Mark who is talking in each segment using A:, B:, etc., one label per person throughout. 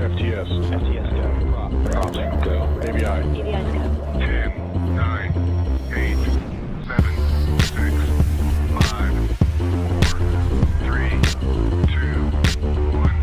A: FTS.
B: FTS go.
A: Props go. ABI.
C: ABI's go.
D: 10, 9, 8, 7, 6, 5, 4, 3, 2, 1.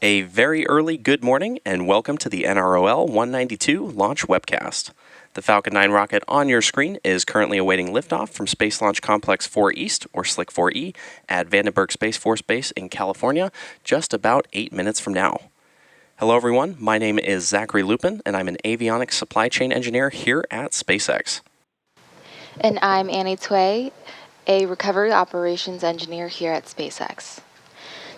E: A very early good morning and welcome to the NROL-192 launch webcast. The Falcon 9 rocket on your screen is currently awaiting liftoff from Space Launch Complex 4 East, or SLC 4E, at Vandenberg Space Force Base in California, just about 8 minutes from now. Hello everyone, my name is Zachary Lupin and I'm an avionics supply chain engineer here at SpaceX.
F: And I'm Annie Tway, a recovery operations engineer here at SpaceX.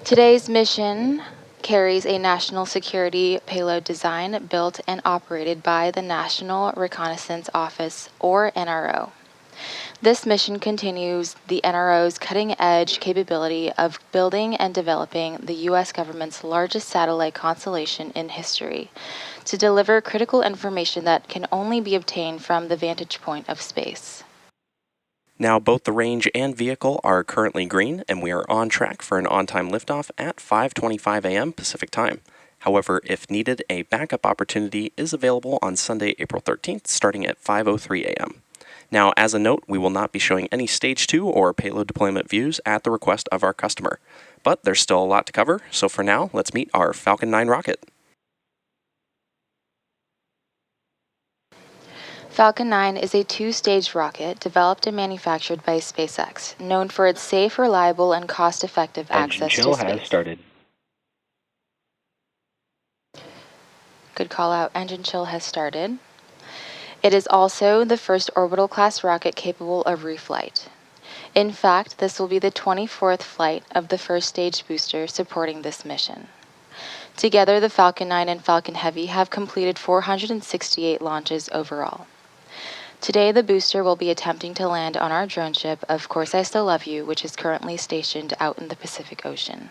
F: Today's mission carries a national security payload design built and operated by the National Reconnaissance Office, or NRO. This mission continues the NRO's cutting-edge capability of building and developing the U.S. government's largest satellite constellation in history to deliver critical information that can only be obtained from the vantage point of space.
E: Now, both the range and vehicle are currently green, and we are on track for an on-time liftoff at 5:25 a.m. Pacific Time. However, if needed, a backup opportunity is available on Sunday, April 13th, starting at 5:03 a.m. Now, as a note, we will not be showing any Stage 2 or payload deployment views at the request of our customer. But there's still a lot to cover, so for now, let's meet our Falcon 9 rocket.
F: Falcon 9 is a two-stage rocket developed and manufactured by SpaceX, known for its safe, reliable, and cost-effective access to space.
B: Engine chill has started.
F: Good call out. Engine chill has started. It is also the first orbital-class rocket capable of reflight. In fact, this will be the 24th flight of the first stage booster supporting this mission. Together, the Falcon 9 and Falcon Heavy have completed 468 launches overall. Today, the booster will be attempting to land on our drone ship, Of Course I Still Love You, which is currently stationed out in the Pacific Ocean.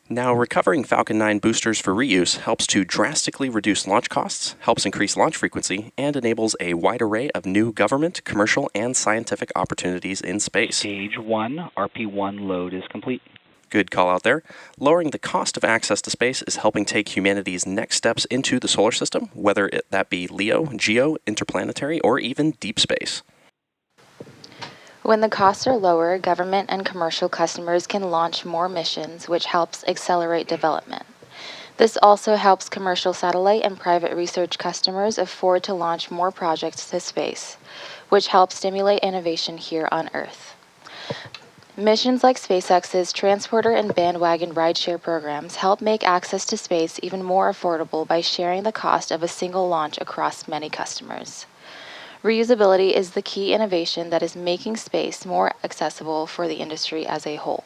E: Now, recovering Falcon 9 boosters for reuse helps to drastically reduce launch costs, helps increase launch frequency, and enables a wide array of new government, commercial, and scientific opportunities in space.
B: Stage 1, RP1 load is complete.
E: Good call out there. Lowering the cost of access to space is helping take humanity's next steps into the solar system, whether that be LEO, GEO, interplanetary, or even deep space.
F: When the costs are lower, government and commercial customers can launch more missions, which helps accelerate development. This also helps commercial satellite and private research customers afford to launch more projects to space, which helps stimulate innovation here on Earth. Missions like SpaceX's transporter and bandwagon rideshare programs help make access to space even more affordable by sharing the cost of a single launch across many customers. Reusability is the key innovation that is making space more accessible for the industry as a whole.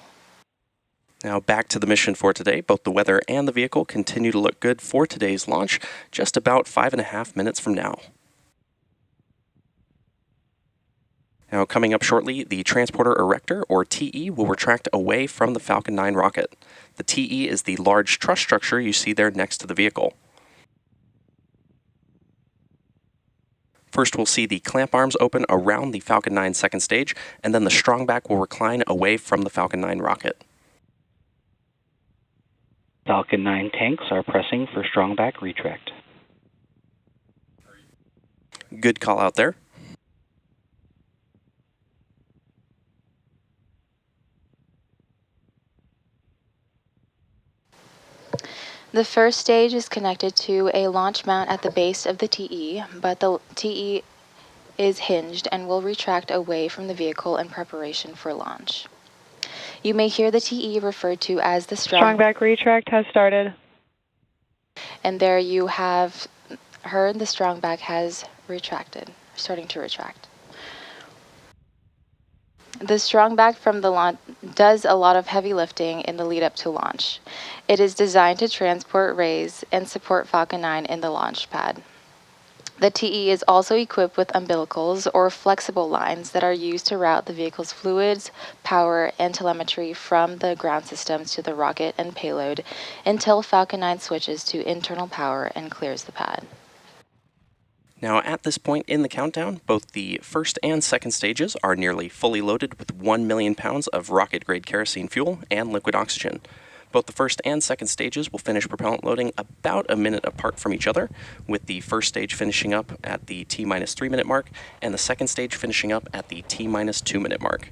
E: Now back to the mission for today. Both the weather and the vehicle continue to look good for today's launch, just about 5.5 minutes from now. Now, coming up shortly, the Transporter Erector, or TE, will retract away from the Falcon 9 rocket. The TE is the large truss structure you see there next to the vehicle. First, we'll see the clamp arms open around the Falcon 9 second stage, and then the strongback will recline away from the Falcon 9 rocket.
B: Falcon 9 tanks are pressing for strongback retract.
E: Good call out there.
F: The first stage is connected to a launch mount at the base of the TE, but the TE is hinged and will retract away from the vehicle in preparation for launch. You may hear the TE referred to as the
C: Strong back retract has started.
F: And there you have heard the strong back has retracted, starting to retract. The strong back from the launch does a lot of heavy lifting in the lead up to launch. It is designed to transport, raise, and support Falcon 9 in the launch pad. The TE is also equipped with umbilicals or flexible lines that are used to route the vehicle's fluids, power, and telemetry from the ground systems to the rocket and payload until Falcon 9 switches to internal power and clears the pad.
E: Now, at this point in the countdown, both the first and second stages are nearly fully loaded with 1 million pounds of rocket-grade kerosene fuel and liquid oxygen. Both the first and second stages will finish propellant loading about a minute apart from each other, with the first stage finishing up at the T-minus 3 minute mark, and the second stage finishing up at the T-minus 2 minute mark.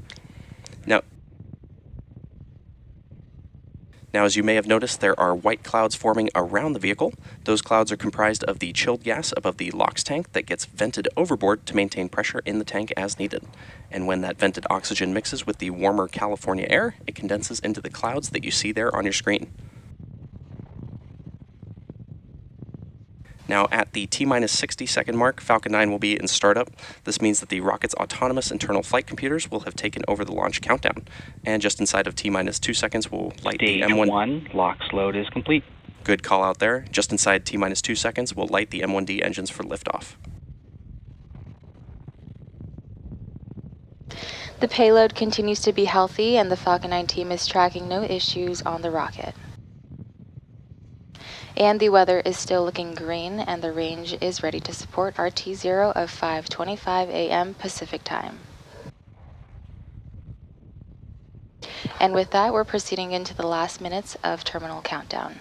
E: Now, as you may have noticed, there are white clouds forming around the vehicle. Those clouds are comprised of the chilled gas above the LOX tank that gets vented overboard to maintain pressure in the tank as needed. And when that vented oxygen mixes with the warmer California air, it condenses into the clouds that you see there on your screen. Now, at the T-minus 60-second mark, Falcon 9 will be in startup. This means that the rocket's autonomous internal flight computers will have taken over the launch countdown. And just inside of T-minus 2 seconds, we'll light the M1...
B: Stage 1, LOX load is complete.
E: Good call out there. Just inside T-minus 2 seconds, we'll light the M1D engines for liftoff.
F: The payload continues to be healthy, and the Falcon 9 team is tracking no issues on the rocket. And the weather is still looking green, and the range is ready to support our T0 of 5:25 a.m. Pacific time. And with that, we're proceeding into the last minutes of terminal countdown.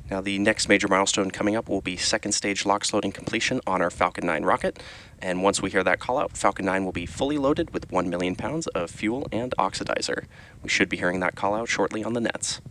E: Now, the next major milestone coming up will be second stage LOX loading completion on our Falcon 9 rocket. And once we hear that call out, Falcon 9 will be fully loaded with 1 million pounds of fuel and oxidizer. We should be hearing that call out shortly on the nets.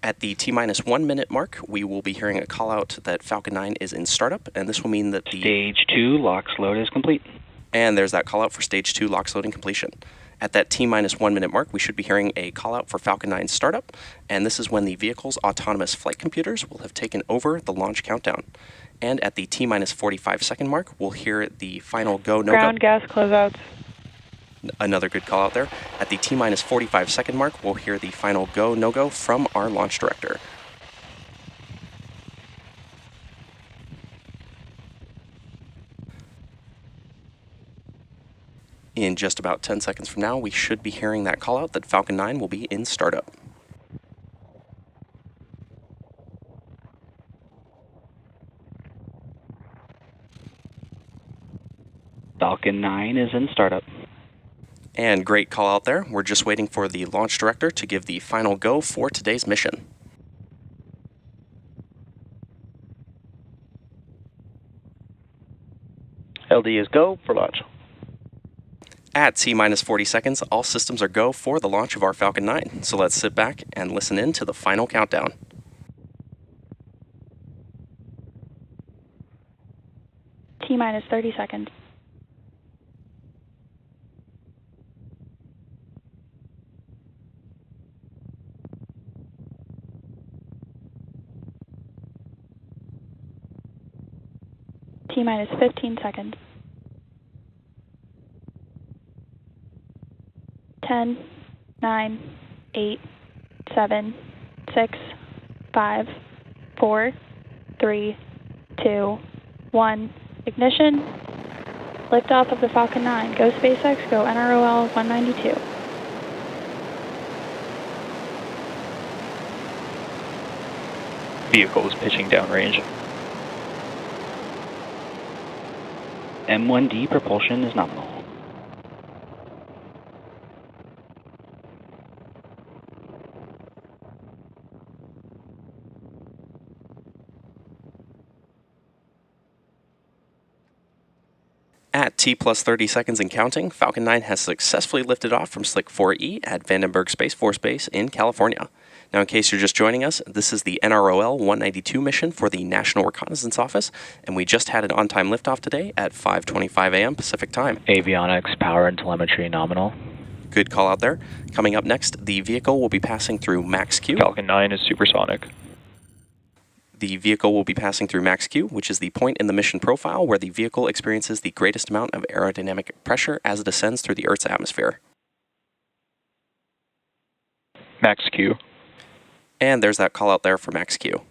E: At the T-minus 1 minute mark, we will be hearing a call out that Falcon 9 is in startup, and this will mean that the...
B: Stage 2, LOX load is complete.
E: And there's that call out for stage 2 LOX loading completion. At that T-minus 1 minute mark, we should be hearing a call out for Falcon 9 startup, and this is when the vehicle's autonomous flight computers will have taken over the launch countdown. And at the T-minus 45 second mark, we'll hear the final go, no-go.
C: Ground gas closeouts.
E: Another good call out there. At the T-minus 45 second mark, we'll hear the final go, no-go from our launch director. In just about 10 seconds from now, we should be hearing that call out that Falcon 9 will be in startup.
B: Falcon 9 is in startup.
E: And great call out there. We're just waiting for the launch director to give the final go for today's mission.
A: LD is go for launch.
E: At T-minus 40 seconds, all systems are go for the launch of our Falcon 9. So let's sit back and listen in to the final countdown.
C: T-minus 30 seconds. T-minus 15 seconds. 10, 9, 8, 7, 6, 5, 4, 3, 2, 1. Ignition. Liftoff of the Falcon 9. Go SpaceX, go NROL-192.
A: Vehicle is pitching downrange.
B: M1D propulsion is nominal.
E: At T plus 30 seconds and counting, Falcon 9 has successfully lifted off from Slick 4E at Vandenberg Space Force Base in California. Now, in case you're just joining us, this is the NROL-192 mission for the National Reconnaissance Office, and we just had an on-time liftoff today at 5:25 a.m. Pacific Time.
G: Avionics, power and telemetry nominal.
E: Good call out there. Coming up next, the vehicle will be passing through Max Q.
A: Falcon 9 is supersonic.
E: The vehicle will be passing through Max Q, which is the point in the mission profile where the vehicle experiences the greatest amount of aerodynamic pressure as it ascends through the Earth's atmosphere.
A: Max Q.
E: And there's that call out there for Max Q.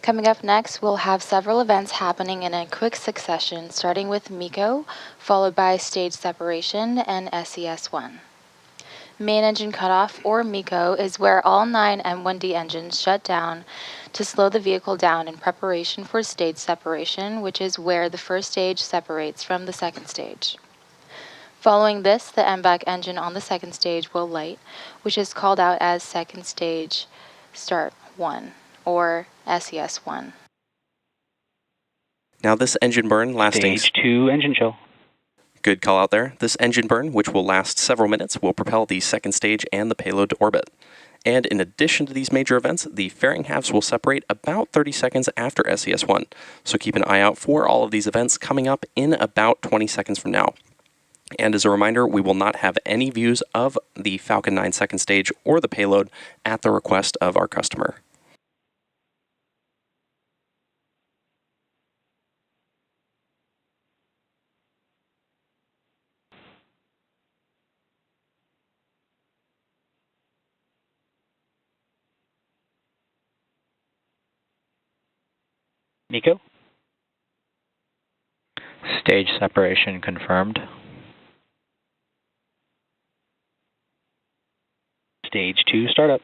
F: Coming up next, we'll have several events happening in a quick succession, starting with MECO, followed by stage separation and SES-1. Main engine cutoff, or MECO, is where all 9 M1D engines shut down to slow the vehicle down in preparation for stage separation, which is where the first stage separates from the second stage. Following this, the MVAC engine on the second stage will light, which is called out as second stage start 1, or SES-1.
E: Now this engine burn lasting...
B: Stage 2 engine chill.
E: Good call out there. This engine burn, which will last several minutes, will propel the second stage and the payload to orbit. And in addition to these major events, the fairing halves will separate about 30 seconds after SES-1. So keep an eye out for all of these events coming up in about 20 seconds from now. And as a reminder, we will not have any views of the Falcon 9 second stage or the payload at the request of our customer.
B: MECO.
G: Stage separation confirmed.
B: Stage 2 startup.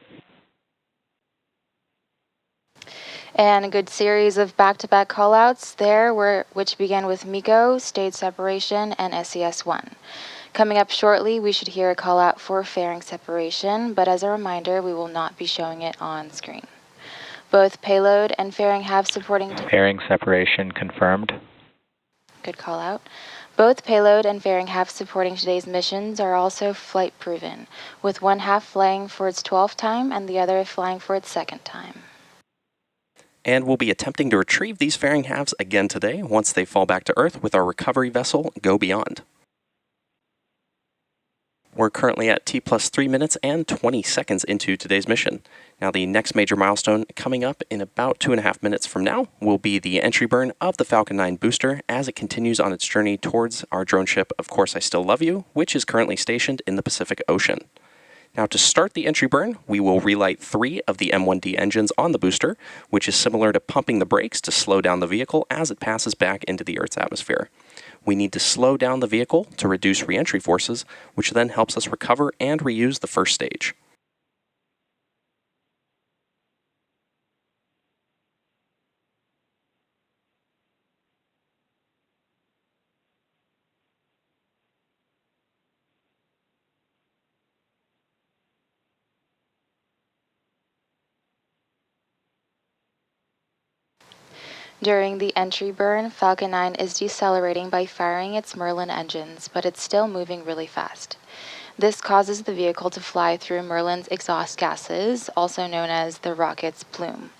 F: And a good series of back-to-back callouts there, which began with MECO, stage separation, and SES-1. Coming up shortly, we should hear a callout for fairing separation, but as a reminder, we will not be showing it on screen. Both payload and fairing have supporting...
G: Fairing separation confirmed.
F: Good call out. Both payload and fairing half supporting today's missions are also flight proven, with one half flying for its 12th time and the other flying for its second time.
E: And we'll be attempting to retrieve these fairing halves again today once they fall back to Earth with our recovery vessel, Go Beyond. We're currently at T plus 3 minutes and 20 seconds into today's mission. Now the next major milestone coming up in about 2.5 minutes from now will be the entry burn of the Falcon 9 booster as it continues on its journey towards our drone ship, Of Course I Still Love You, which is currently stationed in the Pacific Ocean. Now to start the entry burn, we will relight 3 of the M1D engines on the booster, which is similar to pumping the brakes to slow down the vehicle as it passes back into the Earth's atmosphere. We need to slow down the vehicle to reduce re-entry forces, which then helps us recover and reuse the first stage.
F: During the entry burn, Falcon 9 is decelerating by firing its Merlin engines, but it's still moving really fast. This causes the vehicle to fly through Merlin's exhaust gases, also known as the rocket's plume,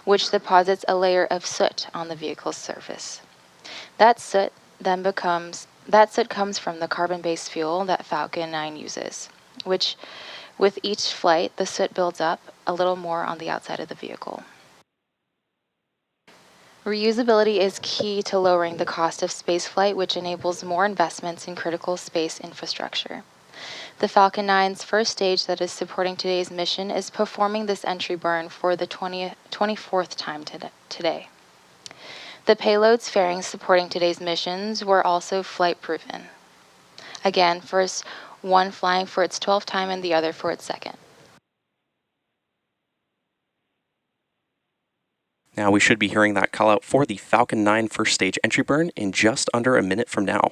F: which deposits a layer of soot on the vehicle's surface. That soot comes from the carbon-based fuel that Falcon 9 uses, which with each flight, the soot builds up a little more on the outside of the vehicle. Reusability is key to lowering the cost of spaceflight, which enables more investments in critical space infrastructure. The Falcon 9's first stage that is supporting today's mission is performing this entry burn for the 24th time today. The payloads fairing supporting today's missions were also flight proven. Again, first one flying for its 12th time and the other for its second.
E: Now we should be hearing that call out for the Falcon 9 first stage entry burn in just under a minute from now.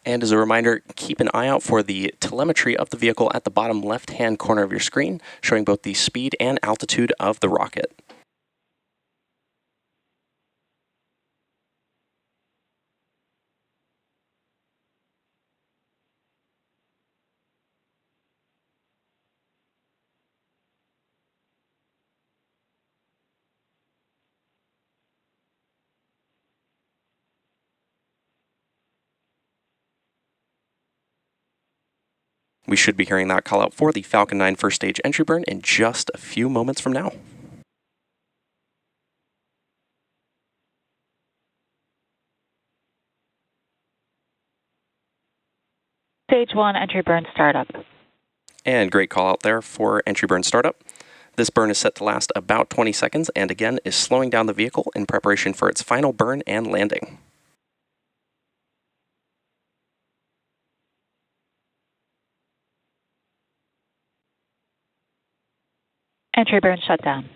E: And as a reminder, keep an eye out for the telemetry of the vehicle at the bottom left-hand corner of your screen, showing both the speed and altitude of the rocket. We should be hearing that call out for the Falcon 9 first stage entry burn in just a few moments from now.
H: Stage 1 entry burn startup.
E: And great call out there for entry burn startup. This burn is set to last about 20 seconds and again is slowing down the vehicle in preparation for its final burn and landing.
H: Entry burn shutdown.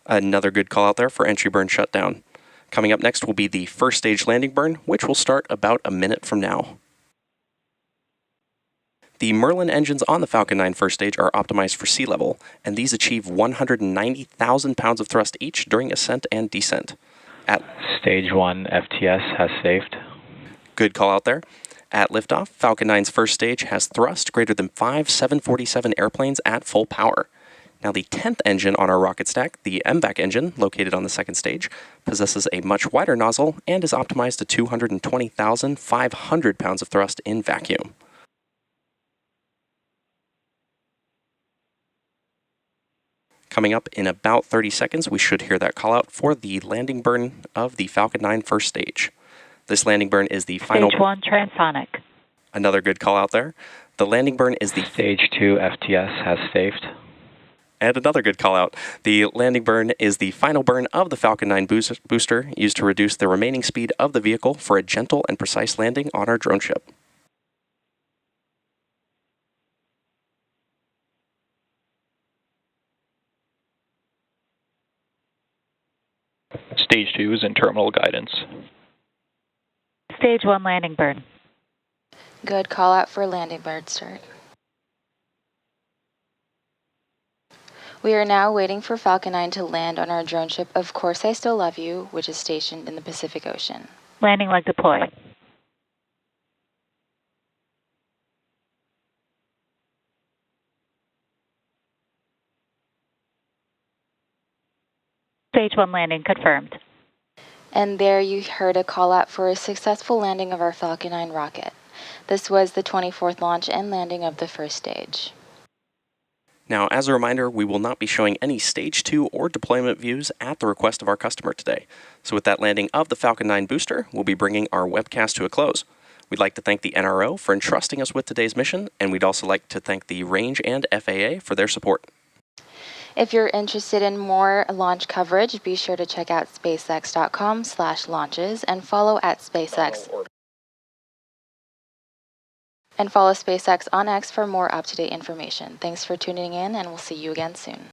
E: Another good call out there for entry burn shutdown. Coming up next will be the first stage landing burn, which will start about a minute from now. The Merlin engines on the Falcon 9 first stage are optimized for sea level, and these achieve 190,000 pounds of thrust each during ascent and descent. At
G: Stage 1 FTS has saved.
E: Good call out there. At liftoff, Falcon 9's first stage has thrust greater than 5 747 airplanes at full power. Now, the 10th engine on our rocket stack, the MVAC engine, located on the second stage, possesses a much wider nozzle and is optimized to 220,500 pounds of thrust in vacuum. Coming up in about 30 seconds, we should hear that call out for the landing burn of the Falcon 9 first stage. This landing burn is the final...
H: Stage 1 transonic.
E: Another good call out there. The landing burn is the...
G: Stage 2 FTS has saved.
E: And another good call out. The landing burn is the final burn of the Falcon 9 booster used to reduce the remaining speed of the vehicle for a gentle and precise landing on our drone ship.
A: Stage 2 is in terminal guidance.
H: Stage 1 landing burn.
F: Good call out for landing burn start. We are now waiting for Falcon 9 to land on our drone ship Of Course I Still Love You, which is stationed in the Pacific Ocean.
H: Landing leg deployed. Stage 1 landing confirmed.
F: And there you heard a call out for a successful landing of our Falcon 9 rocket. This was the 24th launch and landing of the first stage.
E: Now, as a reminder, we will not be showing any Stage 2 or deployment views at the request of our customer today. So with that landing of the Falcon 9 booster, we'll be bringing our webcast to a close. We'd like to thank the NRO for entrusting us with today's mission, and we'd also like to thank the Range and FAA for their support.
F: If you're interested in more launch coverage, be sure to check out spacex.com/launches and follow at SpaceX. And follow SpaceX on X for more up-to-date information. Thanks for tuning in, and we'll see you again soon.